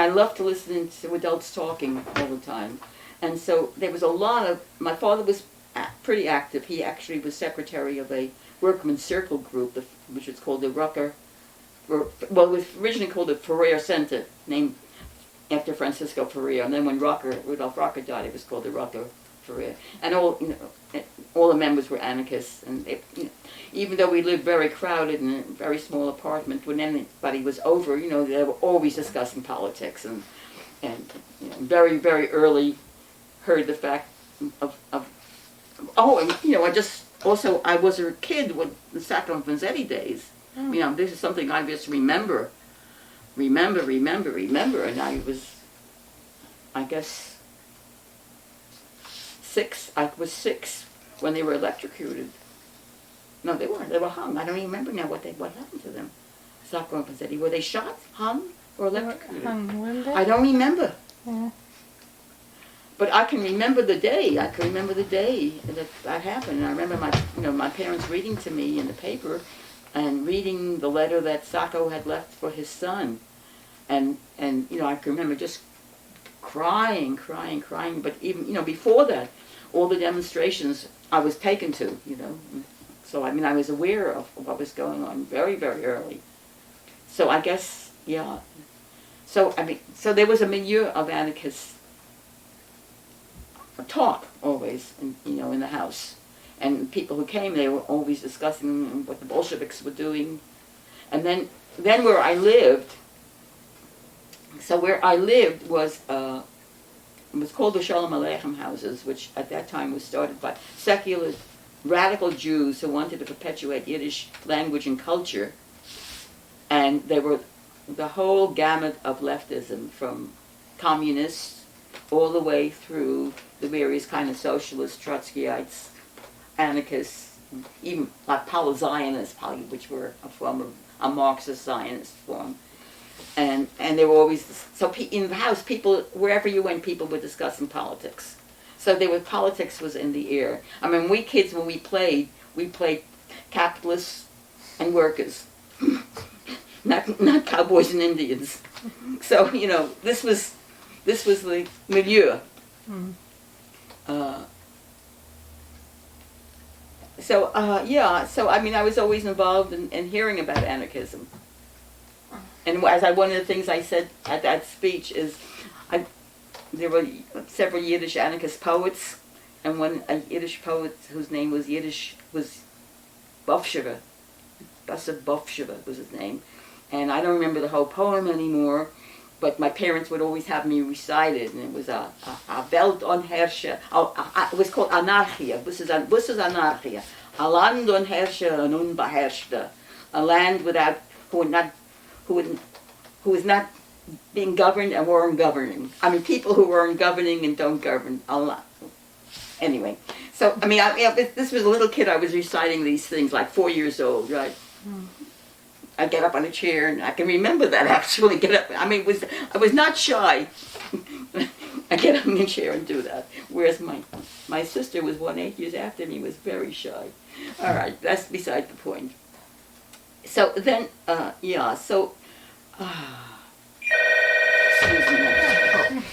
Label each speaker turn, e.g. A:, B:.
A: I loved to listen to adults talking all the time. And so there was a lot of, my father was pretty active. He actually was secretary of a workman's circle group, which was called the Rucker, well, it was originally called the Ferrer Center, named after Francisco Ferrer. And then when Rudolph Rocker died, it was called the Rucker Ferrer. And all the members were anarchists. And they, even though we lived very crowded in a very small apartment, when anybody was over, they were always discussing politics. And very, very early heard the fact of I was a kid with the Sacco and Vanzetti days. This is something I just remember, and I was, I guess, 6. I was 6 when they were electrocuted. No, they weren't. They were hung. I don't even remember now what happened to them. Sacco and Vanzetti. Were they shot, hung, or electrocuted?
B: Hung, weren't they?
A: I don't remember.
B: Yeah.
A: But I can remember the day. I can remember the day that happened. And I remember my parents reading to me in the paper, and reading the letter that Sacco had left for his son, and I can remember just crying. But even before that, all the demonstrations I was taken to. So I was aware of what was going on very, very early. So I guess So there was a milieu of anarchists. Talk always, in the house, and people who came, they were always discussing what the Bolsheviks were doing, and then where I lived. So where I lived was it was called the Shalom Aleichem houses, which at that time was started by secular, radical Jews who wanted to perpetuate Yiddish language and culture, and they were the whole gamut of leftism, from communists all the way through the various kind of socialists, Trotskyites, anarchists, even like Palo-Zionists, which were a form of a Marxist Zionist form. And they were always, so in the house, people, wherever you went, people were discussing politics. So politics was in the air. We kids, when we played capitalists and workers, not cowboys and Indians. So, this was the milieu.
B: Mm.
A: So I was always involved in hearing about anarchism. And one of the things I said at that speech is, there were several Yiddish anarchist poets, and a Yiddish poet whose name was Bofsheva. Basov Bofsheva was his name. And I don't remember the whole poem anymore, but my parents would always have me recite it, and it was a Welt ohne Herrscher. It was called Anarchia. This is Anarchia. A Land ohne Herrscher und Unbeherrschte. A land who is not being governed and weren't governing. People who weren't governing and don't govern. Anyway, so this was a little kid. I was reciting these things, like 4 years old, right? Mm. I get up on a chair, and I can remember that actually. Get up. I was not shy. I get up in a chair and do that. Whereas my sister was 8 years after me, was very shy. All right, that's beside the point. So then, excuse me.